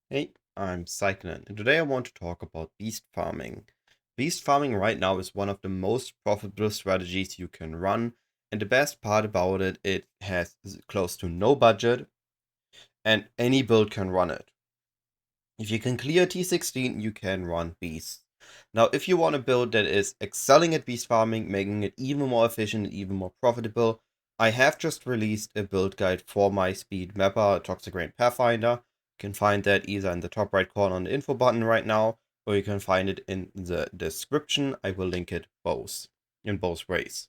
Hey, I'm Cyclon, and today I want to talk about beast farming. Beast farming right now is one of the most profitable strategies you can run, and the best part about it, it has close to no budget, and any build can run it. If you can clear T16, you can run beasts. Now, if you want a build that is excelling at beast farming, making it even more efficient and even more profitable, I have just released a build guide for my speed mapper, Toxic Rain Pathfinder. You can find that either in the top right corner on the info button right now, or you can find it in the description. I will link it both in both ways.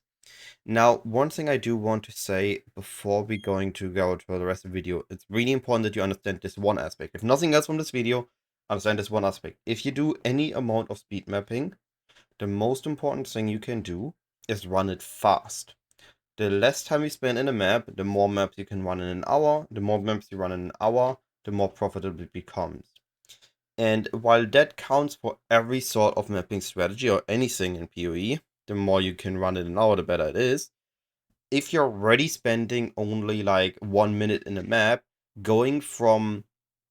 Now, one thing I do want to say before we going to go to the rest of the video, it's really important that you understand this one aspect. If nothing else from this video, understand this one aspect. If you do any amount of speed mapping, the most important thing you can do is run it fast. The less time you spend in a map, the more maps you can run in an hour. The more maps you run in an hour, the more profitable it becomes. And while that counts for every sort of mapping strategy or anything in PoE, the more you can run in an hour, the better it is. If you're already spending only like 1 minute in a map, going from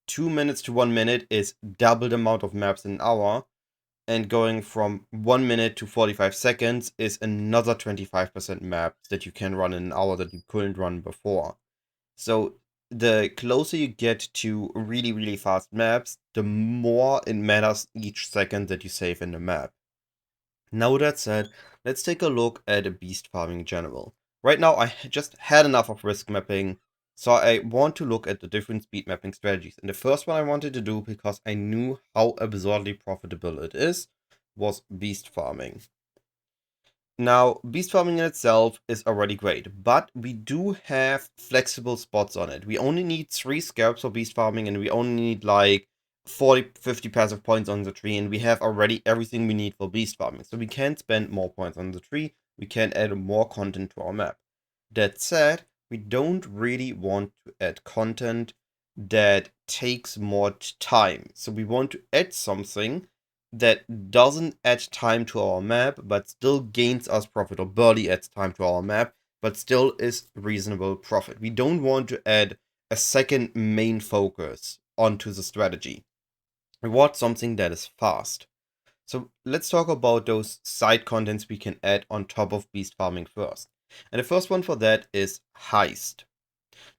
2 minutes to 1 minute is double the amount of maps in an hour, and going from 1 minute to 45 seconds is another 25% maps that you can run in an hour that you couldn't run before. So the closer you get to really, really fast maps, the more it matters each second that you save in the map. Now that said, let's take a look at a beast farming in general. Right now I just had enough of risk mapping, so I want to look at the different speed mapping strategies. And the first one I wanted to do, because I knew how absurdly profitable it is, was beast farming. Now, beast farming in itself is already great, but we do have flexible spots on it. We only need 3 scarabs for beast farming, and we only need like 40, 50 passive points on the tree, and we have already everything we need for beast farming. So we can spend more points on the tree, we can add more content to our map. That said, we don't really want to add content that takes more time. So we want to add something that doesn't add time to our map, but still gains us profit, or barely adds time to our map, but still is reasonable profit. We don't want to add a second main focus onto the strategy. We want something that is fast. So let's talk about those side contents we can add on top of beast farming first. And the first one for that is Heist.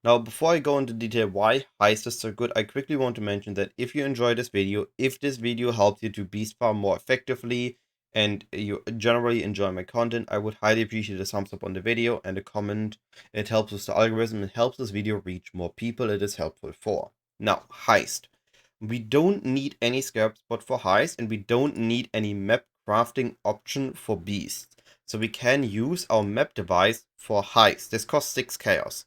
Now, before I go into detail why Heist is so good, I quickly want to mention that if you enjoy this video, if this video helps you to beast farm more effectively, and you generally enjoy my content, I would highly appreciate a thumbs up on the video and a comment. It helps with the algorithm, it helps this video reach more people it is helpful for. Now, Heist. We don't need any scarab spot for Heist, and we don't need any map crafting option for beasts. So we can use our map device for Heist. This costs 6 chaos.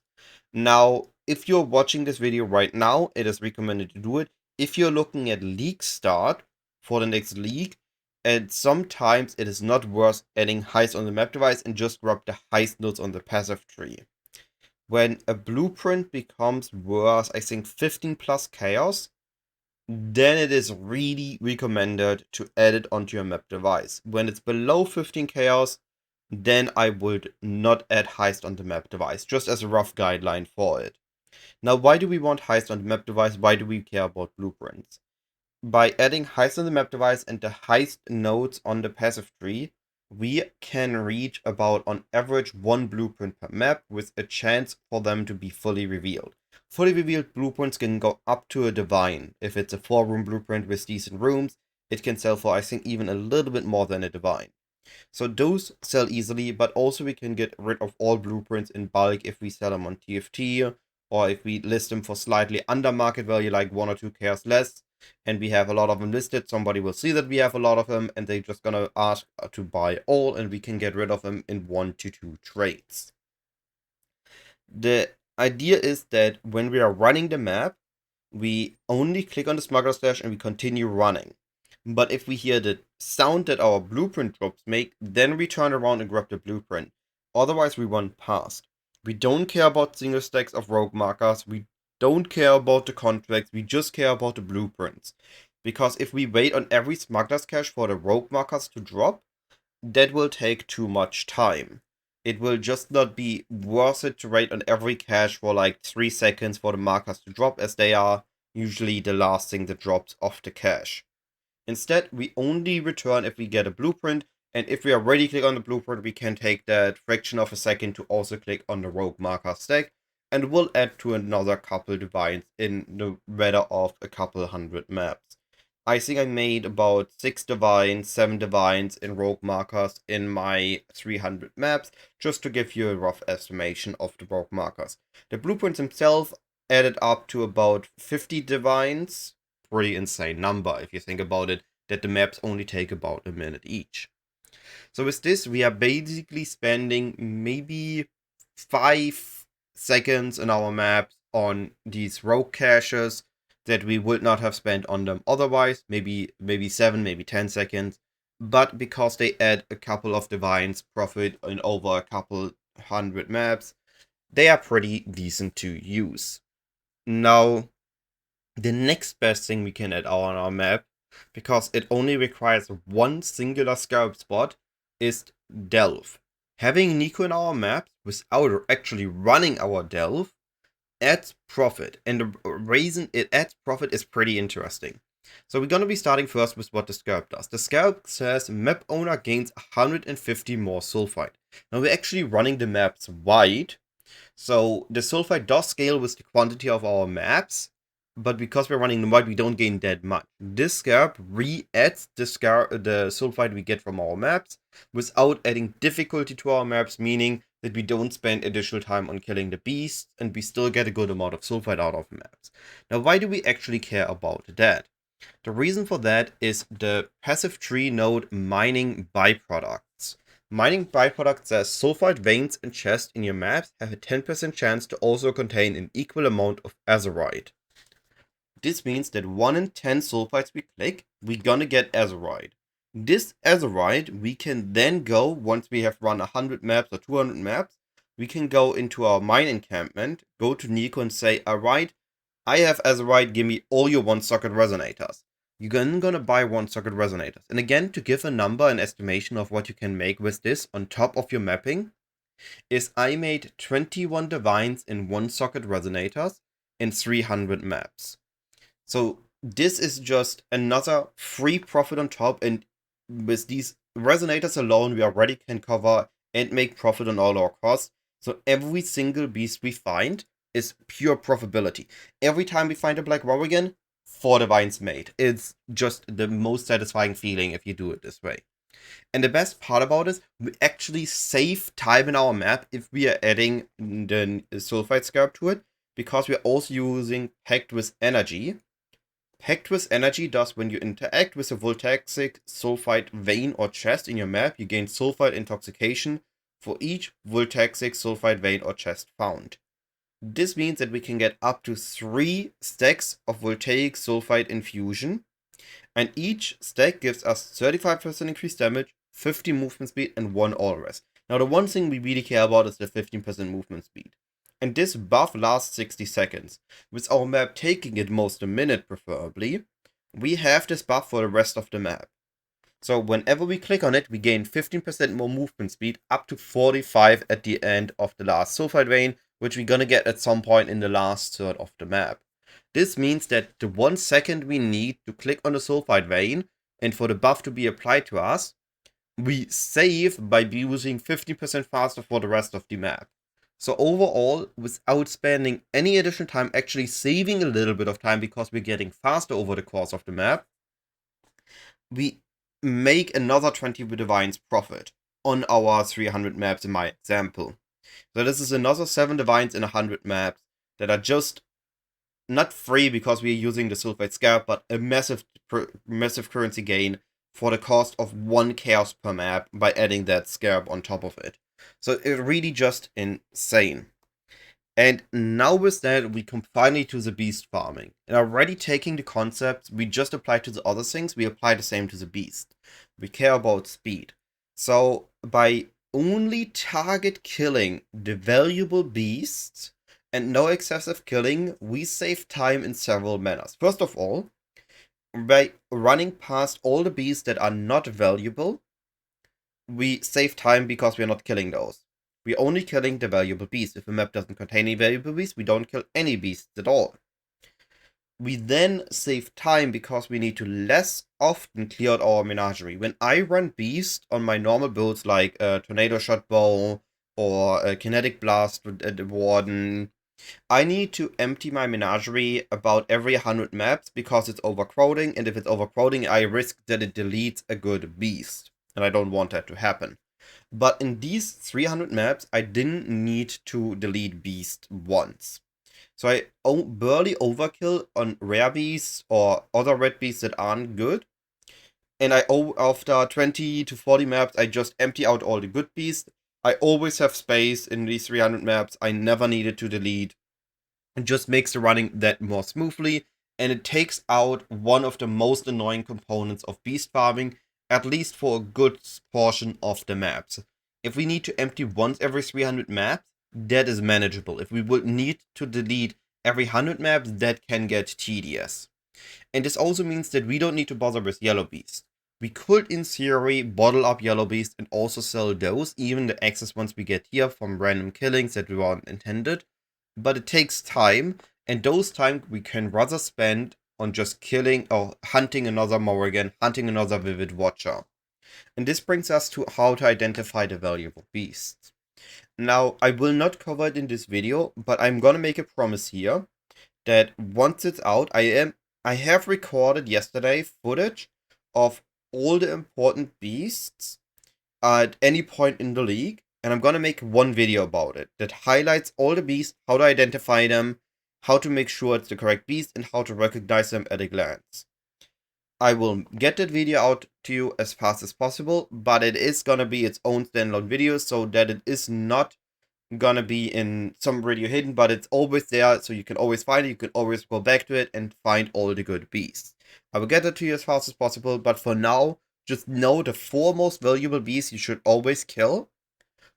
Now, if you're watching this video right now, it is recommended to do it. If you're looking at league start for the next league, and sometimes it is not worth adding Heist on the map device and just grab the Heist nodes on the passive tree. When a blueprint becomes worth, I think, 15 plus chaos, then it is really recommended to add it onto your map device. When it's below 15 chaos, then I would not add Heist on the map device, just as a rough guideline for it. Now, why do we want Heist on the map device? Why do we care about blueprints? By adding Heist on the map device and the Heist nodes on the passive tree, we can reach about on average 1 blueprint per map with a chance for them to be fully revealed. Fully revealed blueprints can go up to a divine. If it's a 4-room blueprint with decent rooms, it can sell for, I think, even a little bit more than a divine. So those sell easily, but also we can get rid of all blueprints in bulk if we sell them on TFT, or if we list them for slightly under market value, like 1 or 2 chaos less, and we have a lot of them listed. Somebody will see that we have a lot of them, and they're just gonna ask to buy all, and we can get rid of them in 1 to 2 trades. The idea is that when we are running the map, we only click on the smuggler stash and we continue running. But if we hear the sound that our blueprint drops make, then we turn around and grab the blueprint. Otherwise, we run past. We don't care about single stacks of rogue markers. We don't care about the contracts. We just care about the blueprints. Because if we wait on every smuggler's cache for the rogue markers to drop, that will take too much time. It will just not be worth it to wait on every cache for like 3 seconds for the markers to drop, as they are usually the last thing that drops off the cache. Instead, we only return if we get a blueprint, and if we already click on the blueprint, we can take that fraction of a second to also click on the rogue marker stack, and we'll add to another couple divines in the matter of a couple hundred maps. I think I made about 6 divines, 7 divines in rogue markers in my 300 maps, just to give you a rough estimation of the rogue markers. The blueprints themselves added up to about 50 divines. Pretty insane number if you think about it, that the maps only take about a minute each. So with this, we are basically spending maybe 5 seconds in our maps on these rogue caches that we would not have spent on them otherwise, maybe 7, maybe 10 seconds. But because they add a couple of divines profit in over a couple hundred maps, they are pretty decent to use. Now, the next best thing we can add on our map, because it only requires one singular Scarab spot, is Delve. Having Nico in our map without actually running our Delve adds profit, and the reason it adds profit is pretty interesting. So we're going to be starting first with what the Scarab does. The Scarab says map owner gains 150 more sulphite. Now we're actually running the maps wide, so the sulphite does scale with the quantity of our maps, but because we're running them wide, we don't gain that much. This Scarab re-adds the sulphite we get from our maps without adding difficulty to our maps, meaning that we don't spend additional time on killing the beasts, and we still get a good amount of sulphite out of maps. Now, why do we actually care about that? The reason for that is the passive tree node mining byproducts. Mining byproducts says sulphite veins and chests in your maps have a 10% chance to also contain an equal amount of azurite. This means that 1 in 10 sulphites we click, we're gonna get azurite. This azurite, we can then go, once we have run 100 maps or 200 maps, we can go into our mine encampment, go to Nico and say, alright, I have azurite, give me all your 1-socket resonators. You're then gonna buy 1-socket resonators. And again, to give a number, an estimation of what you can make with this on top of your mapping, is I made 21 divines in 1-socket resonators in 300 maps. So this is just another free profit on top, and with these resonators alone, we already can cover and make profit on all our costs. So every single beast we find is pure profitability. Every time we find a Black Worrigan, 4 divines made. It's just the most satisfying feeling if you do it this way. And the best part about it, we actually save time in our map if we are adding the Sulphite Scarab to it, because we're also using Packed with Energy. Packed with Energy does when you interact with a voltaic sulphite vein or chest in your map, you gain sulphite intoxication for each voltaic sulphite vein or chest found. This means that we can get up to 3 stacks of voltaic sulphite infusion, and each stack gives us 35% increased damage, 50 movement speed, and 1 all rest. Now the one thing we really care about is the 15% movement speed. And this buff lasts 60 seconds. With our map taking at most a minute preferably, we have this buff for the rest of the map. So whenever we click on it, we gain 15% more movement speed, up to 45 at the end of the last sulphite vein, which we're gonna get at some point in the last third of the map. This means that the 1 second we need to click on the sulphite vein and for the buff to be applied to us, we save by using 50% faster for the rest of the map. So overall, without spending any additional time, actually saving a little bit of time because we're getting faster over the course of the map, we make another 20 divines profit on our 300 maps in my example. So this is another 7 divines in 100 maps that are just not free because we're using the Sulphite Scarab, but a massive currency gain for the cost of 1 chaos per map by adding that Scarab on top of it. So it's really just insane. And now with that, we come finally to the beast farming. And already taking the concepts we just applied to the other things, we apply the same to the beast. We care about speed. So by only target killing the valuable beasts and no excessive killing, we save time in several manners. First of all, by running past all the beasts that are not valuable, we save time because we're not killing those. We're only killing the valuable beasts. If a map doesn't contain any valuable beasts, we don't kill any beasts at all. We then save time because we need to less often clear out our menagerie. When I run Beast on my normal builds like Tornado Shot Bow or Kinetic Blast with the Warden, I need to empty my menagerie about every 100 maps because it's overcrowding, and if it's overcrowding, I risk that it deletes a good beast, and I don't want that to happen. But in these 300 maps, I didn't need to delete beast once. So I barely overkill on rare beasts or other red beasts that aren't good. And after 20 to 40 maps, I just empty out all the good beasts. I always have space in these 300 maps. I never needed to delete. It just makes the running that more smoothly. And it takes out one of the most annoying components of beast farming, at least for a good portion of the maps. If we need to empty once every 300 maps, that is manageable. If we would need to delete every 100 maps, that can get tedious. And this also means that we don't need to bother with yellow beasts. We could, in theory, bottle up yellow beasts and also sell those, even the excess ones we get here from random killings that we weren't intended. But it takes time, and those time we can rather spend on just killing or hunting another Morrigan, hunting another Vivid Watcher. And this brings us to how to identify the valuable beasts. Now, I will not cover it in this video, but I'm gonna make a promise here that once it's out, I have recorded yesterday footage of all the important beasts at any point in the league, and I'm gonna make one video about it that highlights all the beasts, how to identify them, how to make sure it's the correct beast, and how to recognize them at a glance. I will get that video out to you as fast as possible, but it is gonna be its own standalone video so that it is not gonna be in some video hidden, but it's always there, so you can always find it, you can always go back to it and find all the good beasts. I will get it to you as fast as possible, but for now, just know the 4 most valuable beasts you should always kill.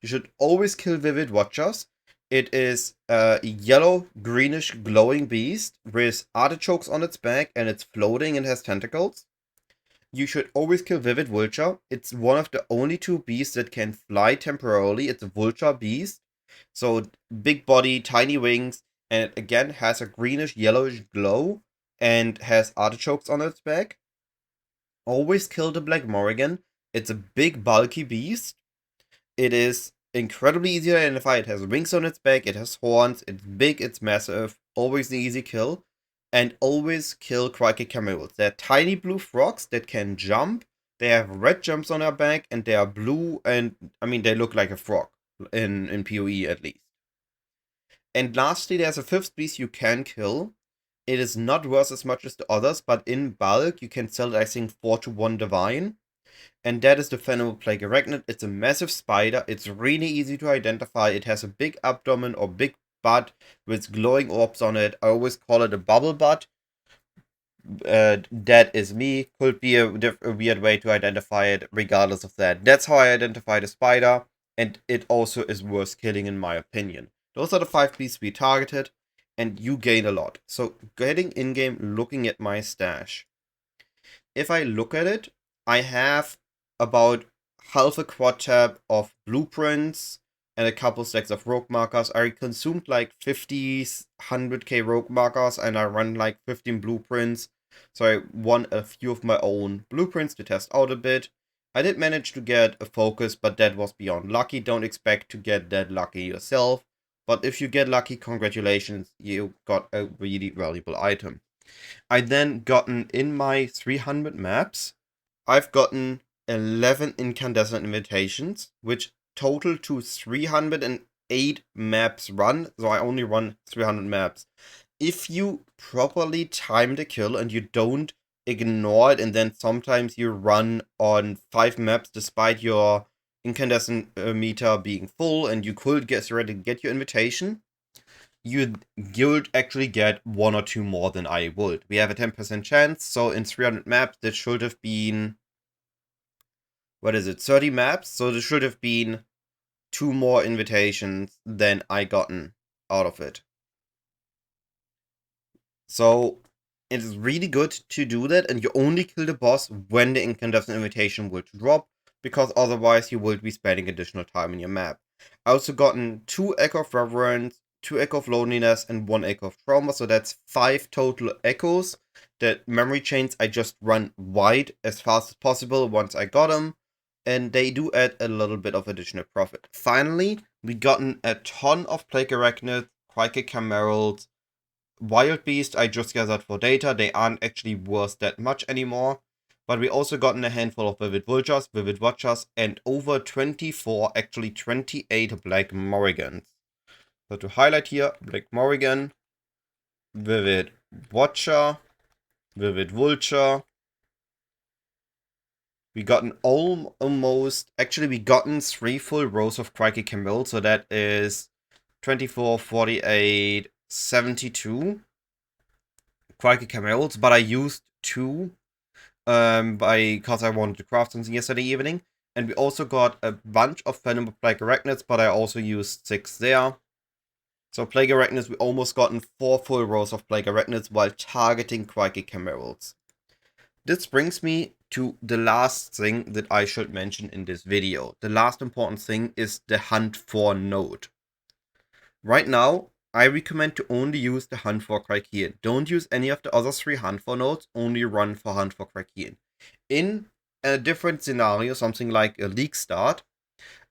You should always kill Vivid Watchers. It is a yellow, greenish, glowing beast with artichokes on its back, and it's floating and has tentacles. You should always kill Vivid Vulture. It's one of the only 2 beasts that can fly temporarily. It's a vulture beast. So big body, tiny wings, and it again has a greenish, yellowish glow and has artichokes on its back. Always kill the Black Morrigan. It's a big, bulky beast. It is incredibly easy to identify. It has wings on its back, it has horns, it's big, it's massive, always an easy kill. And always kill Crikey Cameos. They're tiny blue frogs that can jump, they have red jumps on their back, and they are blue, and I mean, they look like a frog, in PoE at least. And lastly, there's a 5th beast you can kill. It is not worth as much as the others, but in bulk, you can sell it, I think, 4 to 1 divine. And that is the Venomous Plague Arachnid. It's a massive spider. It's really easy to identify. It has a big abdomen or big butt with glowing orbs on it. I always call it a bubble butt. That is me. Could be a weird way to identify it, regardless of that. That's how I identify the spider, and it also is worth killing in my opinion. Those are the 5 beasts we targeted, and you gain a lot. So getting in-game, looking at my stash. If I look at it, I have about half a quad tab of blueprints and a couple stacks of rogue markers. I consumed like 50, 100k rogue markers, and I run like 15 blueprints. So I won a few of my own blueprints to test out a bit. I did manage to get a focus, but that was beyond lucky. Don't expect to get that lucky yourself. But if you get lucky, congratulations, you got a really valuable item. I then gotten in my 300 maps, I've gotten 11 incandescent invitations, which total to 308 maps run, so I only run 300 maps. If you properly time the kill and you don't ignore it, and then sometimes you run on 5 maps despite your incandescent meter being full and you could get ready to get your invitation, you'd actually get 1 or 2 more than I would. We have a 10% chance, so in 300 maps, that should have been, 30 maps? So there should have been 2 more invitations than I gotten out of it. So it is really good to do that, and you only kill the boss when the incandescent invitation will drop, because otherwise you will be spending additional time in your map. I also gotten 2 Echo of Reverence, 2 Echo of Loneliness, and 1 Echo of Trauma. So that's 5 total echoes. The memory chains I just run wide as fast as possible once I got them. And they do add a little bit of additional profit. Finally, we gotten a ton of Plague Arachnids, Crikey Camerals, Wild Beast I just gathered for data. They aren't actually worth that much anymore. But we also gotten a handful of Vivid Vultures, Vivid Watchers, and over 24, actually 28 Black Morrigans. So to highlight here, Black Morrigan, Vivid Watcher, Vivid Vulture. We gotten almost, actually we gotten 3 full rows of Crikey Camille, so that is 24, 48, 72 Crikey Camels, but I used 2 because I wanted to craft something yesterday evening. And we also got a bunch of Venom Plague Arachnids, but I also used 6 there. So Plague Arachnids, we almost gotten 4 full rows of Plague Arachnids while targeting Crikey Camerals. This brings me to the last thing that I should mention in this video. The last important thing is the Hunt for node. Right now, I recommend to only use the Hunt for Kalguuran. Don't use any of the other 3 Hunt for nodes, only run for Hunt for Kalguuran. In a different scenario, something like a league start,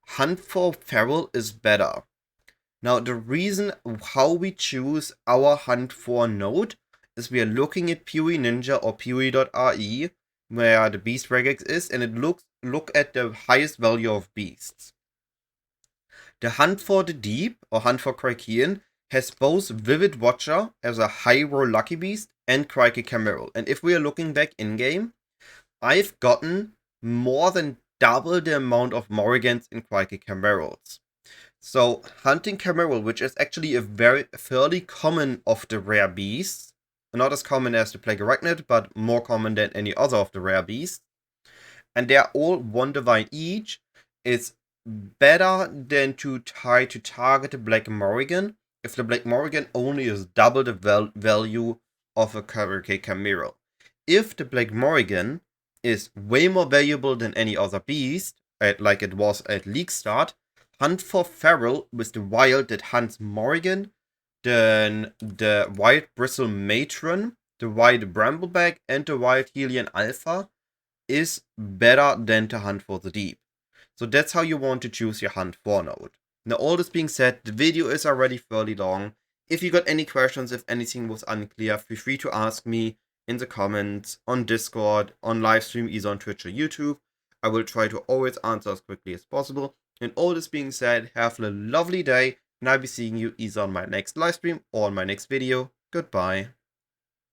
Hunt for Feral is better. Now, the reason how we choose our Hunt for node is we are looking at PoE Ninja or PoE.re, where the beast regex is, and it look at the highest value of beasts. The Hunt for the Deep, or Hunt for Kalguuran, has both Vivid Watcher as a high roll lucky beast and Crikey Cameral. And if we are looking back in-game, I've gotten more than double the amount of Morrigans in Crikey Camerals. So hunting Cameral, which is actually a fairly common of the rare beasts, not as common as the Plague Arachnid, but more common than any other of the rare beasts, and they're all 1 divine each, is better than to try to target the Black Morrigan if the Black Morrigan only is double the value of a Crikey Cameral. If the Black Morrigan is way more valuable than any other beast, like it was at League Start, Hunt for Feral with the wild that hunts Morrigan, then the Wild Bristle Matron, the Wild Brambleback, and the Wild Helian Alpha is better than to Hunt for the Deep. So that's how you want to choose your Hunt for node. Now, all this being said, the video is already fairly long. If you got any questions, if anything was unclear, feel free to ask me in the comments, on Discord, on livestream, either on Twitch or YouTube. I will try to always answer as quickly as possible. And all this being said, have a lovely day, and I'll be seeing you either on my next livestream or on my next video. Goodbye.